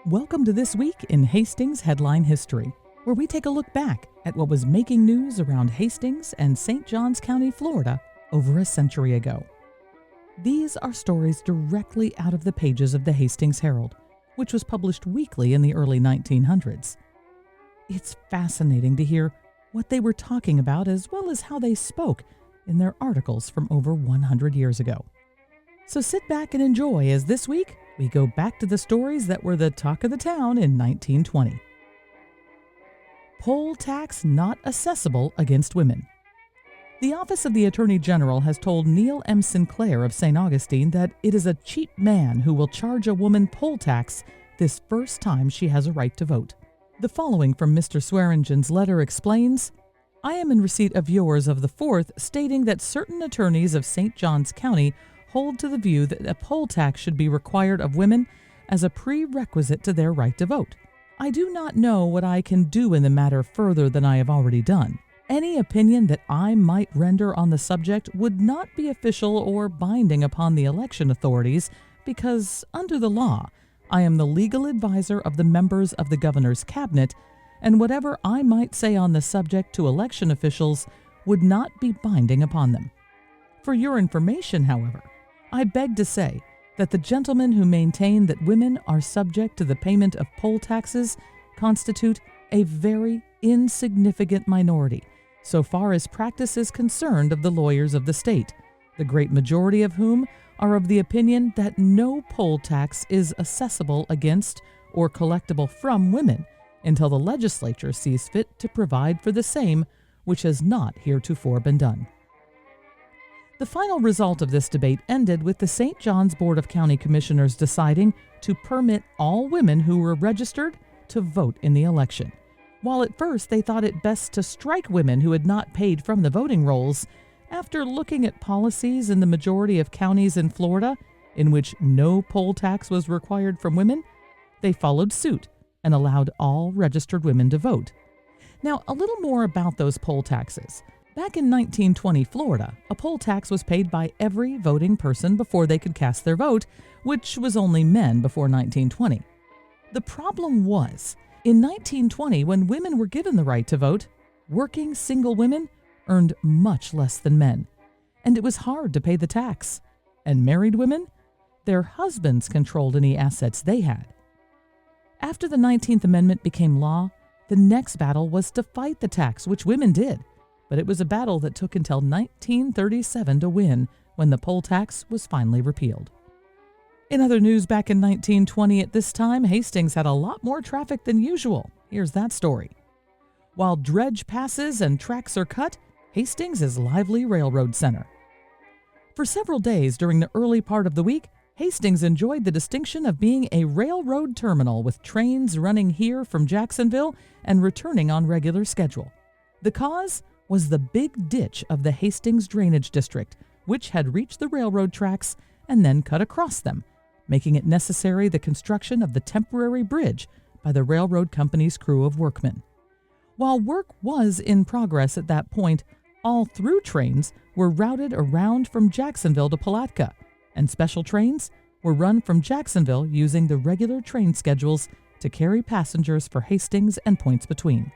Welcome to This Week in Hastings Headline History, where we take a look back at what was making news around Hastings and St. Johns County, Florida, over a century ago. These are stories directly out of the pages of the Hastings Herald, which was published weekly in the early 1900s. It's fascinating to hear what they were talking about as well as how they spoke in their articles from over 100 years ago. So sit back and enjoy as this week we go back to the stories that were the talk of the town in 1920. Poll tax not assessable against women. The Office of the Attorney General has told Neil M. Sinclair of St. Augustine that it is a cheap man who will charge a woman poll tax this first time she has a right to vote. The following from Mr. Swearingen's letter explains, I am in receipt of yours of the 4th stating that certain attorneys of St. Johns County hold to the view that a poll tax should be required of women as a prerequisite to their right to vote. I do not know what I can do in the matter further than I have already done. Any opinion that I might render on the subject would not be official or binding upon the election authorities because, under the law, I am the legal advisor of the members of the governor's cabinet, and whatever I might say on the subject to election officials would not be binding upon them. For your information, however, I beg to say that the gentlemen who maintain that women are subject to the payment of poll taxes constitute a very insignificant minority, so far as practice is concerned of the lawyers of the state, the great majority of whom are of the opinion that no poll tax is assessable against or collectible from women until the legislature sees fit to provide for the same, which has not heretofore been done. The final result of this debate ended with the St. Johns Board of County Commissioners deciding to permit all women who were registered to vote in the election. While at first they thought it best to strike women who had not paid from the voting rolls, after looking at policies in the majority of counties in Florida in which no poll tax was required from women, they followed suit and allowed all registered women to vote. Now, a little more about those poll taxes. Back in 1920 Florida, a poll tax was paid by every voting person before they could cast their vote, which was only men before 1920. The problem was, in 1920, when women were given the right to vote, working single women earned much less than men, and it was hard to pay the tax. And married women, their husbands controlled any assets they had. After the 19th Amendment became law, the next battle was to fight the tax, which women did. But it was a battle that took until 1937 to win, when the poll tax was finally repealed. In other news, back in 1920 at this time, Hastings had a lot more traffic than usual. Here's that story. While dredge passes and tracks are cut, Hastings is lively railroad center. For several days during the early part of the week, Hastings enjoyed the distinction of being a railroad terminal with trains running here from Jacksonville and returning on regular schedule. The cause was the big ditch of the Hastings Drainage District, which had reached the railroad tracks and then cut across them, making it necessary the construction of the temporary bridge by the railroad company's crew of workmen. While work was in progress at that point, all through trains were routed around from Jacksonville to Palatka, and special trains were run from Jacksonville using the regular train schedules to carry passengers for Hastings and points between.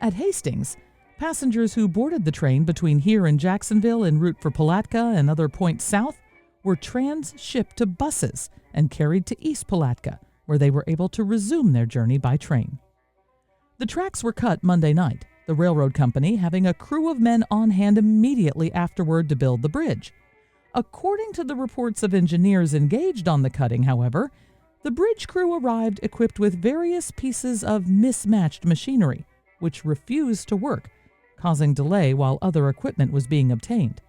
At Hastings, passengers who boarded the train between here and Jacksonville en route for Palatka and other points south were transshipped to buses and carried to East Palatka, where they were able to resume their journey by train. The tracks were cut Monday night, the railroad company having a crew of men on hand immediately afterward to build the bridge. According to the reports of engineers engaged on the cutting, however, the bridge crew arrived equipped with various pieces of mismatched machinery, which refused to work, causing delay while other equipment was being obtained.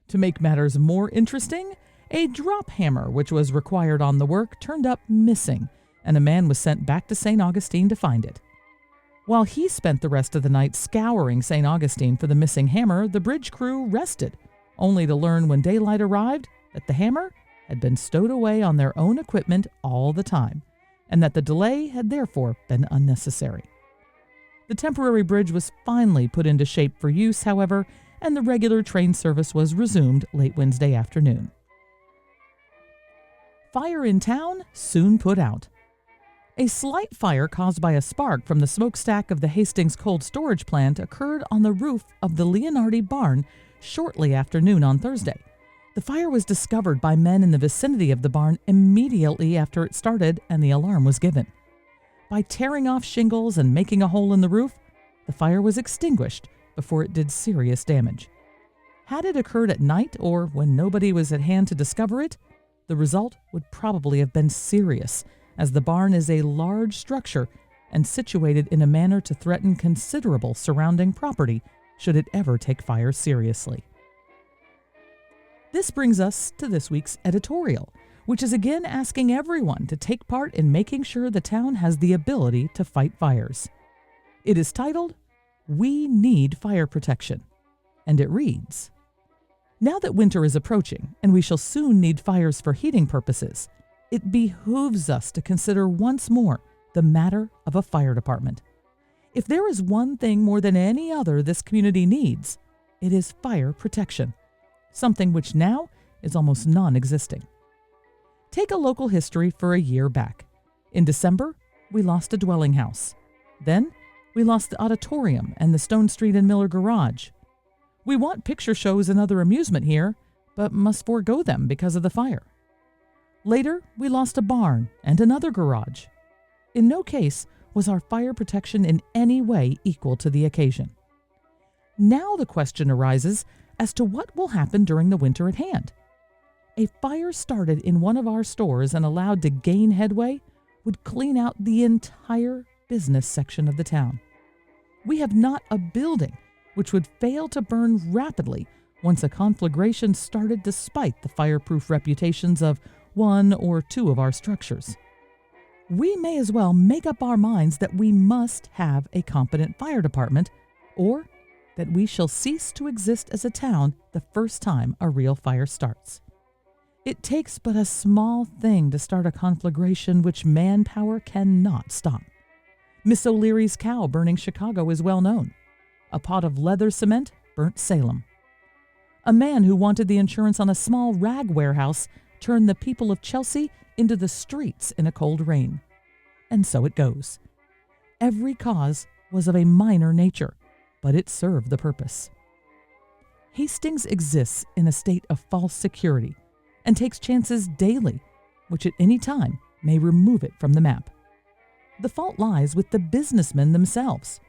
To make matters more interesting, a drop hammer which was required on the work turned up missing, and a man was sent back to St. Augustine to find it. While he spent the rest of the night scouring St. Augustine for the missing hammer, the bridge crew rested, only to learn when daylight arrived that the hammer had been stowed away on their own equipment all the time, and that the delay had therefore been unnecessary. The temporary bridge was finally put into shape for use, however, and the regular train service was resumed late Wednesday afternoon. Fire in town, soon put out. A slight fire caused by a spark from the smokestack of the Hastings cold storage plant occurred on the roof of the Leonardi barn shortly after noon on Thursday. The fire was discovered by men in the vicinity of the barn immediately after it started and the alarm was given. By tearing off shingles and making a hole in the roof, the fire was extinguished before it did serious damage. Had it occurred at night or when nobody was at hand to discover it, the result would probably have been serious, as the barn is a large structure and situated in a manner to threaten considerable surrounding property should it ever take fire seriously. This brings us to this week's editorial, which is again asking everyone to take part in making sure the town has the ability to fight fires. It is titled, "We Need Fire Protection," and it reads, "Now that winter is approaching and we shall soon need fires for heating purposes, it behooves us to consider once more the matter of a fire department. If there is one thing more than any other this community needs, it is fire protection, something which now is almost non-existing. Take a local history for a year back. In December, we lost a dwelling house. Then, we lost the auditorium and the Stone Street and Miller garage. We want picture shows and other amusement here, but must forego them because of the fire. Later, we lost a barn and another garage. In no case was our fire protection in any way equal to the occasion. Now the question arises as to what will happen during the winter at hand. A fire started in one of our stores and allowed to gain headway would clean out the entire business section of the town. We have not a building which would fail to burn rapidly once a conflagration started, despite the fireproof reputations of one or two of our structures. We may as well make up our minds that we must have a competent fire department, or that we shall cease to exist as a town the first time a real fire starts. It takes but a small thing to start a conflagration which manpower cannot stop. Miss O'Leary's cow burning Chicago is well known. A pot of leather cement burnt Salem. A man who wanted the insurance on a small rag warehouse turned the people of Chelsea into the streets in a cold rain. And so it goes. Every cause was of a minor nature, but it served the purpose. Hastings exists in a state of false security and takes chances daily, which at any time may remove it from the map. The fault lies with the businessmen themselves.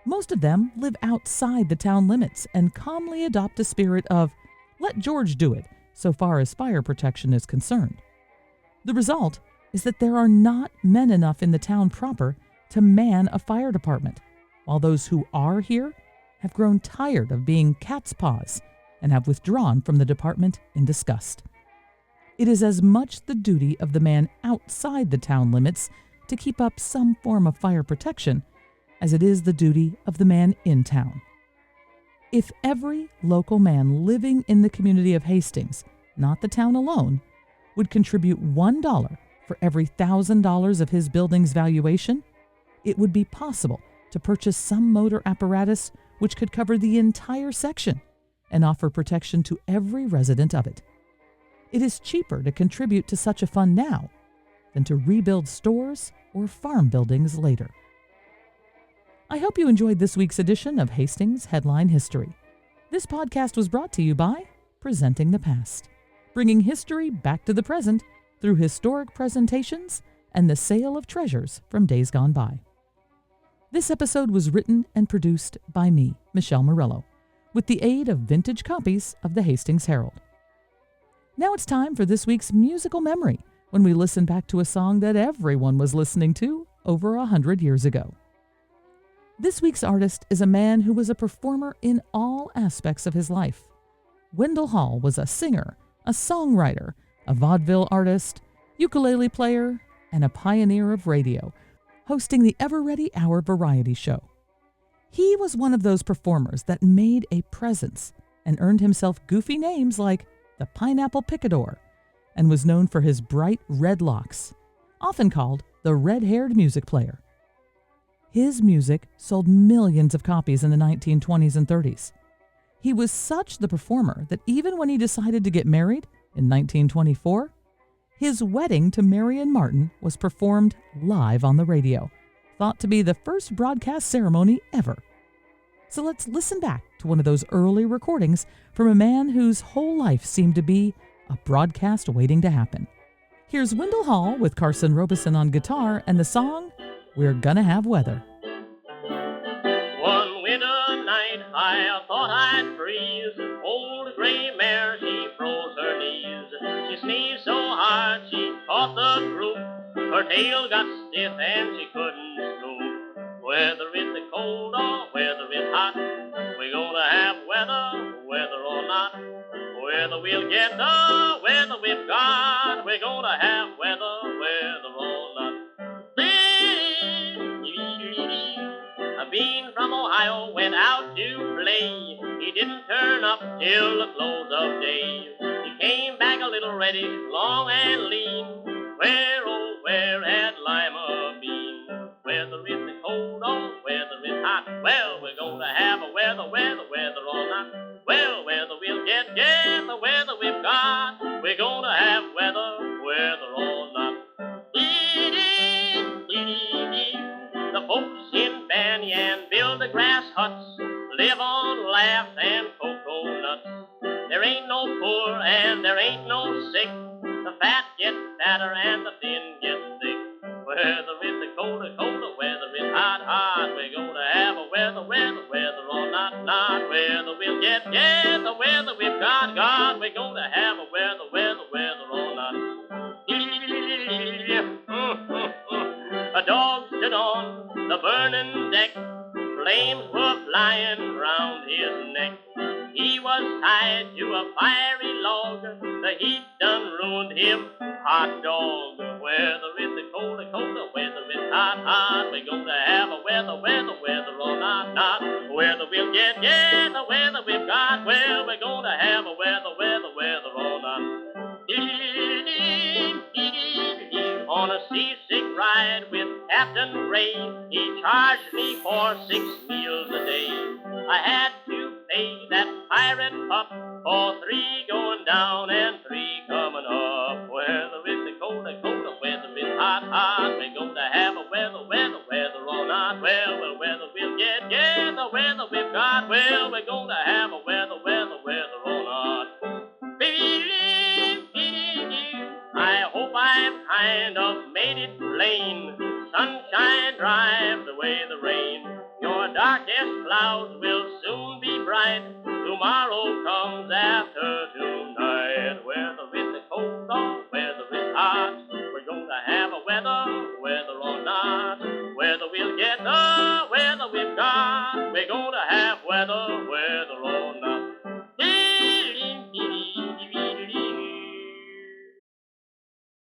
Most of them live outside the town limits and calmly adopt a spirit of, "Let George do it," so far as fire protection is concerned. The result is that there are not men enough in the town proper to man a fire department, while those who are here have grown tired of being cat's paws and have withdrawn from the department in disgust. It is as much the duty of the man outside the town limits to keep up some form of fire protection as it is the duty of the man in town. If every local man living in the community of Hastings, not the town alone, would contribute $1 for every $1,000 of his building's valuation, it would be possible to purchase some motor apparatus which could cover the entire section and offer protection to every resident of it. It is cheaper to contribute to such a fund now than to rebuild stores or farm buildings later. I hope you enjoyed this week's edition of Hastings Headline History. This podcast was brought to you by Presenting the Past, bringing history back to the present through historic presentations and the sale of treasures from days gone by. This episode was written and produced by me, Michelle Murillo, with the aid of vintage copies of the Hastings Herald. Now it's time for this week's musical memory, when we listen back to a song that everyone was listening to over 100 years ago. This week's artist is a man who was a performer in all aspects of his life. Wendell Hall was a singer, a songwriter, a vaudeville artist, ukulele player, and a pioneer of radio, hosting the ever-ready Hour variety show. He was one of those performers that made a presence and earned himself goofy names like the Pineapple Picador, and was known for his bright red locks, often called the red-haired music player. His music sold millions of copies in the 1920s and 30s. He was such the performer that even when he decided to get married in 1924, His wedding to Marion Martin was performed live on the radio, thought to be the first broadcast ceremony ever. So let's listen back to one of those early recordings from a man whose whole life seemed to be a broadcast waiting to happen. Here's Wendell Hall with Carson Robeson on guitar and the song, We're Gonna Have Weather. One winter night I thought I'd freeze. Old gray mare, she froze her knees. She sneezed so hard she caught the croup. Her tail got stiff and she couldn't scoop. Whether it's cold or whether it's hot, we're gonna have weather, whether or not. Whether we'll get the weather we've got, we're gonna have weather, whether or not. Bean from Ohio went out to play. He didn't turn up till the close of day. He came back a little reddish, long and lean. Where, oh, where had Lima been? Whether it's cold or whether it's hot, well, we're gonna have a weather, whether or not. Well, whether we'll get the weather we've got, we're gonna have weather, whether or not. The folks in Banyan build the grass huts, live on laughs and cocoa nuts. There ain't no poor and there ain't no sick. The fat get fatter and the thin get thick. Whether it's colder, whether it's hot, we're gonna have a weather, whether or not. Whether we'll get the weather we've got, we're gonna have a weather, whether or not. A dog stood on the burning deck, flames were flying round his neck. He was tied to a fiery log, the heat done ruined him, hot dog. Whether it's colder, whether it's hot, we're gonna have a weather, whether or not. Whether we'll get the weather we've got, well, we're gonna have a weather, whether or not. On a seasick ride with Captain Gray, he charged me for 6 meals a day. I had to pay that pirate pup for 3 going down and 3 coming up. Whether it's colder, whether it's hot, we're gonna have a weather, whether or not. Well, whether we'll get the weather we've got, well, we're gonna have a weather, or not. I hope I've kind of made it plain. Sunshine drives away the rain. Your darkest clouds will soon be bright. Tomorrow comes after tonight. Whether it's cold or whether it's hot, we're gonna have a weather, whether or not. Whether we'll get the weather we've got, we're gonna have weather,